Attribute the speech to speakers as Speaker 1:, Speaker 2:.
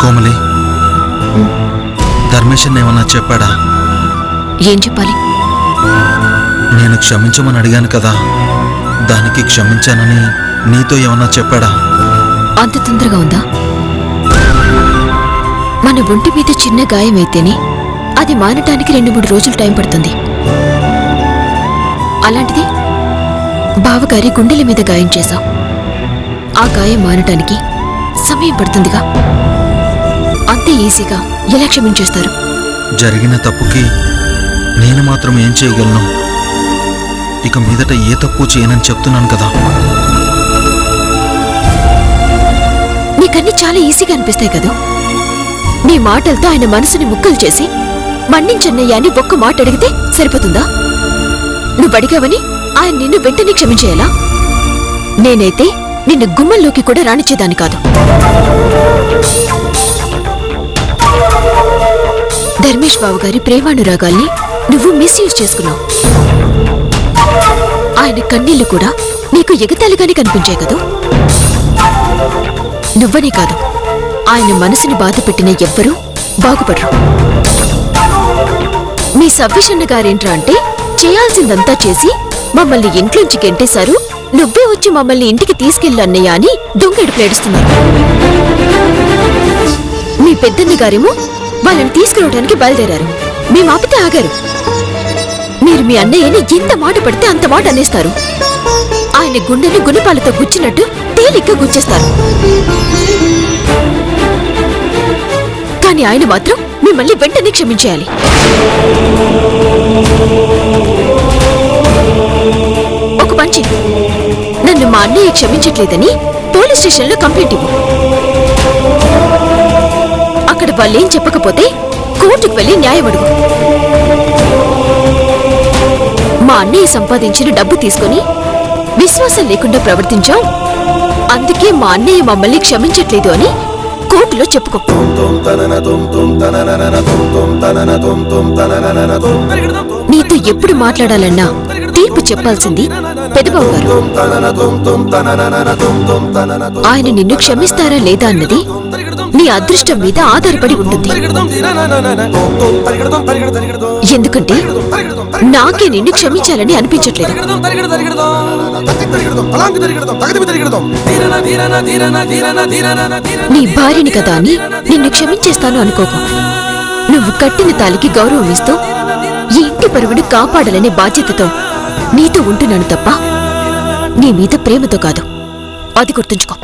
Speaker 1: కోమలి, ధర్మేశన్ ఏమన్నా చెప్పాడా?
Speaker 2: ఏం చెప్పాలి?
Speaker 1: నేను క్షమించమని అడిగాను కదా, దానికి క్షమించానని నీతో ఏమన్నా చెప్పాడా?
Speaker 2: అంత తొందరగా ఉందా? మన ఒంటి మీద చిన్న గాయమైతేనే అది మానటానికి 2-3 రోజులు టైం పడుతుంది. అలాంటిది బావగారి గుండెల మీద గాయం చేశాం. ఆ గాయం మానటానికి సమయం పడుతుందిగా. అంతే ఈజీగా ఎలా క్షమించేస్తారు?
Speaker 1: జరిగిన తప్పుకి నేను మాత్రం ఏం చేయగలను? ఇక మీదట ఏ తప్పు చేయనని చెప్తున్నాను కదా.
Speaker 2: నీకన్నీ చాలా ఈజీగా అనిపిస్తాయి కదా. నీ మాటలతో ఆయన మనసుని ముక్కలు చేసి మన్నించన్నయ్య అని ఒక్క మాట అడిగితే సరిపోతుందా? నువ్వు అడిగావని ఆయన నిన్ను వెంటనే క్షమించేయాలా? నేనైతే నిన్ను గుమ్మంలోకి కూడా రానిచ్చేదాన్ని కాదు. ధర్మేష్ బాబు గారి ప్రేమానురాగాల్ని నువ్వు మిస్యూజ్ చేసుకున్నావు. ఆయన కన్నీళ్లు కూడా నీకు ఎగతాళిగానే కనిపించాయి కదా. నువ్వనే కాదు, ఆయన మనసుని బాధపెట్టిన ఎవ్వరూ బాగుపడరు. మీ సవ్విషన్న గారేంట్రా అంటే చేయాల్సిందంతా చేసి మమ్మల్ని ఇంట్లోంచి గెంటేశారు, నువ్వే వచ్చి మమ్మల్ని ఇంటికి తీసుకెళ్ళు అన్నయ్య అని దొంగెడుపులేడుస్తున్నారు. మీ పెద్దన్న గారేమో వాళ్ళని తీసుకురావడానికి బయలుదేరారు. మేమాపితే ఆగారు. మీరు మీ అన్నయ్యని ఎంత మాట పడితే అంత మాట అనేస్తారు. ఆయన గుండెని గుణపాలతో గుచ్చినట్టు తేలిగ్గా గుచ్చేస్తారు. కానీ ఆయన మాత్రం మిమ్మల్ని వెంటనే క్షమించేయాలి. ఒక పంచి, నన్ను మా అన్నయ్య క్షమించట్లేదని పోలీస్ స్టేషన్లో కంప్లైంట్ ఇవ్వు. అక్కడ వాళ్ళేం చెప్పకపోతే కోర్టుకు వెళ్లి న్యాయం అడుగు. మా అన్నయ్య సంపాదించిన డబ్బు తీసుకుని విశ్వాసం లేకుండా ప్రవర్తించాం, అందుకే మా అన్నయ్య మమ్మల్ని క్షమించట్లేదు అని కోర్టులో చెప్పుకో. నీతో ఎప్పుడు మాట్లాడాలన్నా తీర్పు చెప్పాల్సింది పెదబాబు గారు. ఆయన నిన్ను క్షమిస్తారా లేదా అన్నది నీ అదృష్టం మీద ఆధారపడి ఉంటుంది. ఎందుకంటే నాకే నిన్ను క్షమించాలని అనిపించట్లేదు. నీ భార్యని కదా అని నిన్ను క్షమించేస్తాను అనుకోకు. నువ్వు కట్టిన తాలికి గౌరవం ఇస్తూ ఈ ఇంటి పరువుని కాపాడాలనే బాధ్యతతో నీతో ఉంటున్నాను తప్ప నీ మీద ప్రేమతో కాదు. అది గుర్తుంచుకో.